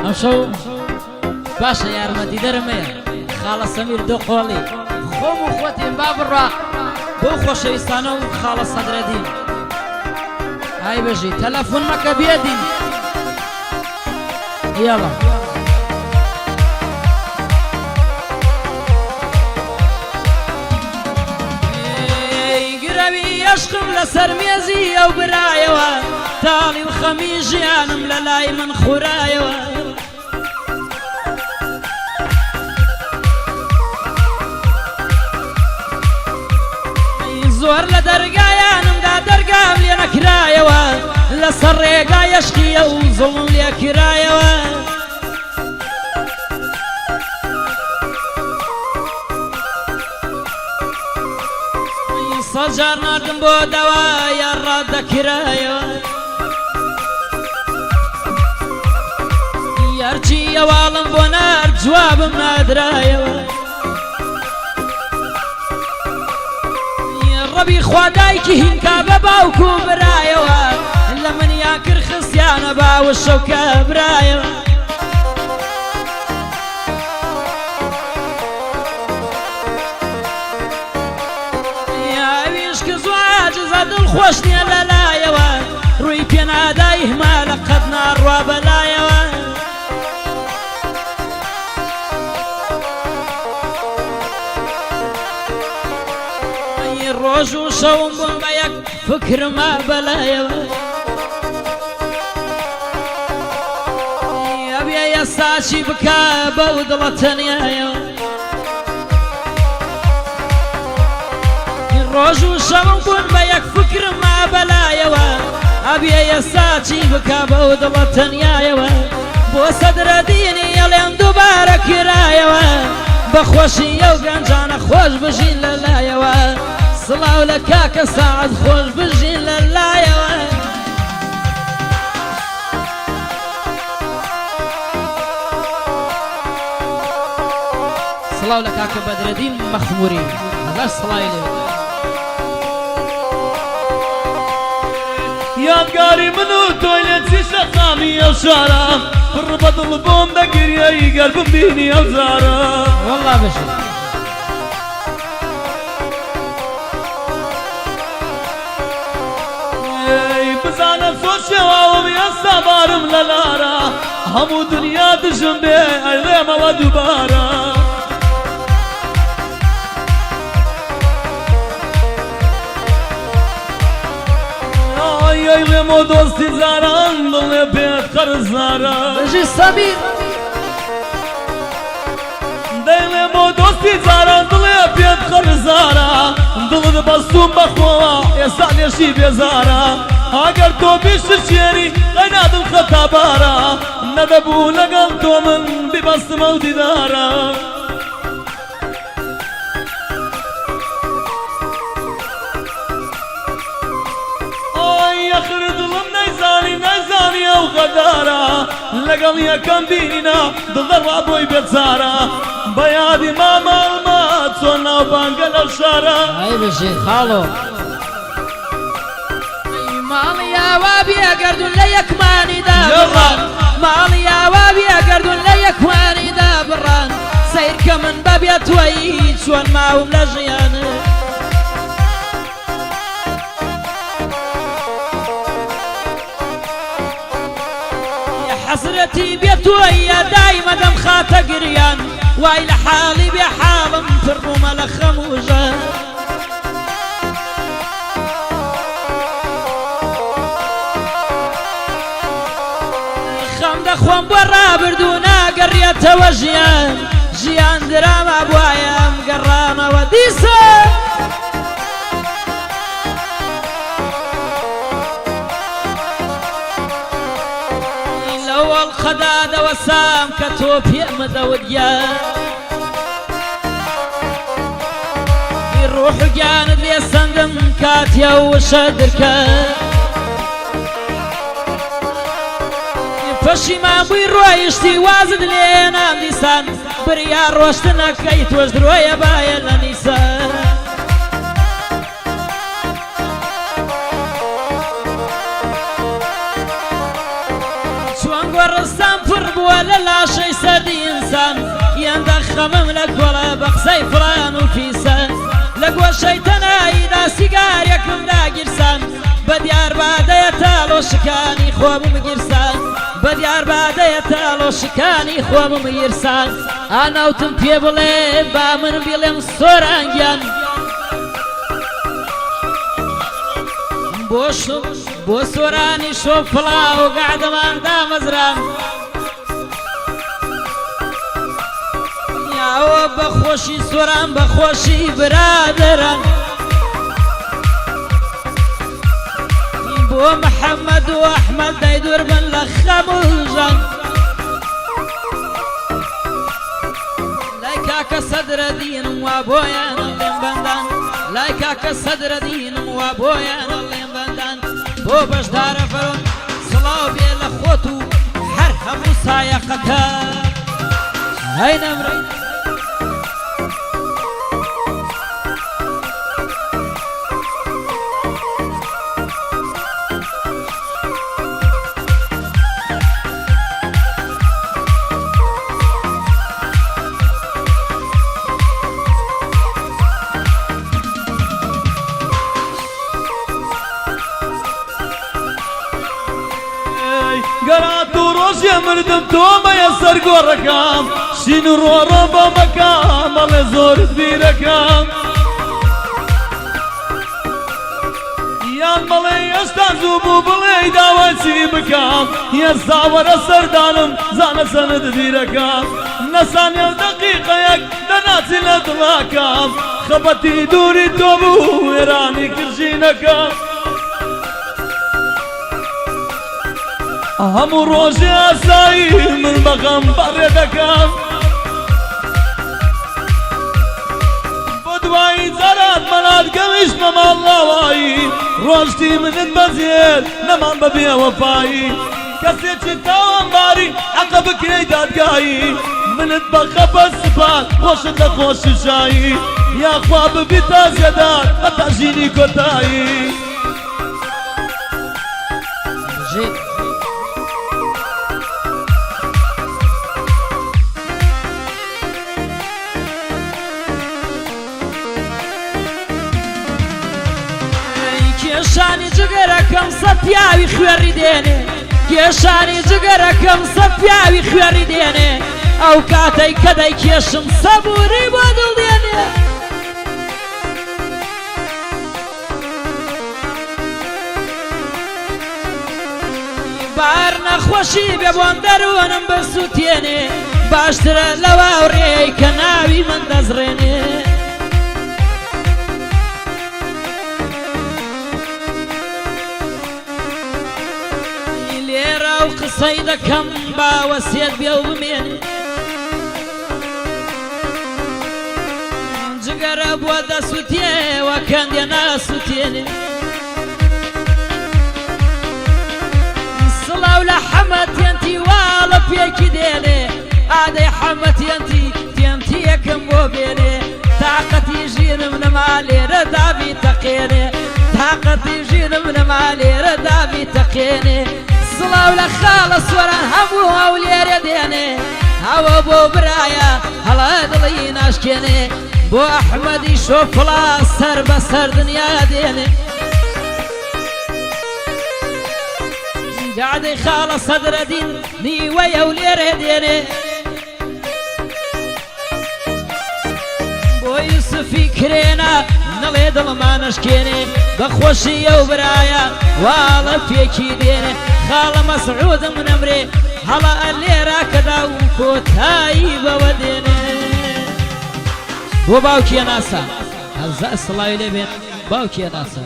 ئەمشەو باشە یارمەتی دەرمەیە خاڵە سەمیر دۆ قۆڵی خۆم و خۆتیم با بڕوا بۆ خۆشەویستانە و خاڵە سەدرەدین ئای بەژی تەلەفۆن مەکە بێدین یاڵە گرەوی عەشقم لەسەر مێزی ئەو برایەوە تاڵی و خەمی ژیانم لە لای من خورایەوە زۆر لە دەرگایانمدا دەرگام لێ نەکرایەوە لەسەر ڕێگای عەشقیە و زوڵم لێ کرایەوە سەد جار ناردم بۆ دەوا یان ڕاددەکرایەوە یارچی ئەواڵم بۆ نارد جوابم نادرایەوە ڕەبی خوادایکی هینکا بە باوکو برایەوە لە منیان کرد خستیانە باوە شەوکە برایەوە یاویش کە زۆ عاجزە دڵخۆش نییە لەلایەوە ڕووی پێنادای هەمالە قەت ناڕوا بەلایەوە ڕۆژ و شەوم بووم بە یەک فکرما بەلایەوە ئەبێ ئێستاچی بکە بەو دڵە تەنیایەوە ڕۆژ و شەوم بوون بە یەک فکرما بەلایەوە ئەبێ ئێستاچی بکە بەو دڵە تەنیایەوە بۆ سەدرەدینی ئەڵێم دووبارە کرایەوە بەخۆشی ئەو گەنجانە خۆش بژین لەلایەوە سڵاو لە کاکە ساعد خۆش بژین لەلایەوە سڵاو لە کاکە بەدرەدین مەخموری هەزار سڵاوی لێ یادگاری من و تۆی لێ چی شەقامی ئەو شارە پڕ بە دڵ بۆم دەگریایی گەر ببینی ئەو جارە وەڵا بەشێ بزانم زۆر شێواوم ئێستا بارم لە لارە هەموو دنیا دژم بێ ئەیڵێمەوە دووبارە ئەیڵێمەوە دۆستی زاران دڵێ بێت قەرزارە بەژی سەمیر دەیڵێمەوە دۆستی زاران دڵێ بێت قەرزارە دڵت بەستوم بەخۆوە ئێستا لێشی بێزارە ئەگەر تۆ بیشت شێری قەینادم خەتابارە نەدەبوو لەگەڵ تۆ من بیبەستمە و دیدارە ئۆی یەخر دڵم نەیزانی ئەو غەدارە لەگەڵ یەکەم بینینا دڵدەڕوا بۆی بێجارە بە یادی ماماڵمە چۆن ناوبانگە لەو شارە ئای بەژێ خاڵۆ ماڵی ئاوا بێگەردون لە یەکمانیدا بڕان ماڵی ئاوا بێگەردون لە یەکوانیدا بڕان سەیرکە من بەبێت توەی چۆن ماوم لە ژیانە حەسرەتی بێت توەیە دایمە دەم خاتە گریان وای لە حاڵی بێ حاڵم پڕبوومە لە خەموژە خۆم بۆ ڕابردوو ناگەڕێتەوە ژیان درامە بواە ئەم گەڕامەوە دیسە لەوەڵ خەدادەوە سام کە تۆ پێمەدەوت ڕۆح و گیانت لێ سەندم کاتیا وشە درکە پەشیمان بووی ڕۆیشتی وازت لێ نام دیسان بریا ڕۆشتنەکەی تۆش درۆیە باە لە نیسان چۆن گۆڕستان پڕ بووە لە لاشەی سەردی ئینسان یاندا خەمم لە کۆڵە بە قسەی فڵان و فیسان لە گۆشەی تەناییدا سیگارێکم داگیرسان بە دیار بادەیە تاڵۆشەکانی خۆمم گیرسان بە دیار بادەیە تاڵۆشەکانی خۆمم گیرسان ئاناوتم پێ بڵێ با من بڵێم سۆرانگیان بۆ سۆرانی شۆ فڵاو گادەمان دامەزران یاوە بەخۆشی سۆران بەخۆشی برادەران بۆ محەممەد و ئەحمەد دەی دوور بن لە خەم و ژەن لای کاکە سەدرەدینم وا بۆیانە لێم بەندان لای کاکە سەدرەدینم وا بۆیانە لێم بەندان بۆ بەشدارە فەرۆن سڵاو بێ لە خۆت و هەر هەموو سایەقەکە هەی نەمرەی گەرات و ڕۆژێ مردم تۆمەیە سەرگۆڕەکەم شین و ڕۆڕە بە مەکەم بەڵێ زۆرت بیرەکەم یان بەڵێ ئێستا زوو بوو بڵێ داوای چی بکەم ئێستا وەرە سەردانم زانە سەنت بیرەکەم نەسانێ و دەقیقەیەک دەناچی لە دڵاکەم خەبەتی دووری تۆ بوو وێرانی کرژینەکەم هەموو ڕۆژێ ئاسایی من بەغەم بەڕێ دەکەم بۆ دوایی جارات مەلات گەویشتمە ماڵاوایی ڕۆژتی منت بەزێت نەمان بەبێ وەفایی کەسێکی تاوانباری حەقە بکرێی دادگایی منت بە خەبەت سپات خۆشت لە خۆشیشایی یاخوا ببی تازیەدار هەتا ژینی کۆتایی کێشانی جگەرەکەم سەد پیاوی خوێڕی دێنێ کێشانی جگەرەکەم سەد پیاوی خوێڕی دێنێ ئەو کاتەی کە دەیکێشم سەبووری بۆ دڵ دێنێ بار نەخۆشی بێ بۆم دەروونم بەسووتێنێ باشترە لەوا ڕێی کە ناوی من دەزڕێنێ قسەی دەکەم باوەسێت بێ و بمێنێ جگەرە بووە دەسووتێوە کەندێ ناسووتێنێ سڵاو لە حەمەتێنتی واڵە پێکی دێنێ ئادەی حەمەتێنتی تێنتی یەکەم بۆ بێنێ تاقەتی ژینم نەما لێرە دابی تەقێنێ تاقەتی ژینم نەما لێرە دابی تەقێنێ سڵاو لە خاڵە سوەران هەموو هەولێرە دێنێ هەوە بۆ برایە هەڵە دڵی ناشکێنێ بۆ ئەحمەدی شۆفڵا سەر بە سەر دنیا دێنێ گادەی خاڵە سەدرەدین نیوەی هەولێرە دێنێ بۆ یوسفی کرێنە نەڵێ دڵمانەشکێنێ بەخۆشی ئەو برایە واڵە پێکی دێنێ خاڵە مەسعودم نەمرێ هەڵە ئەلێرا کەدا و کۆتایی بەوە دێنێ بۆ باوکیە ناسا هەزار سڵاوی لێ بێت باوکیە ناسا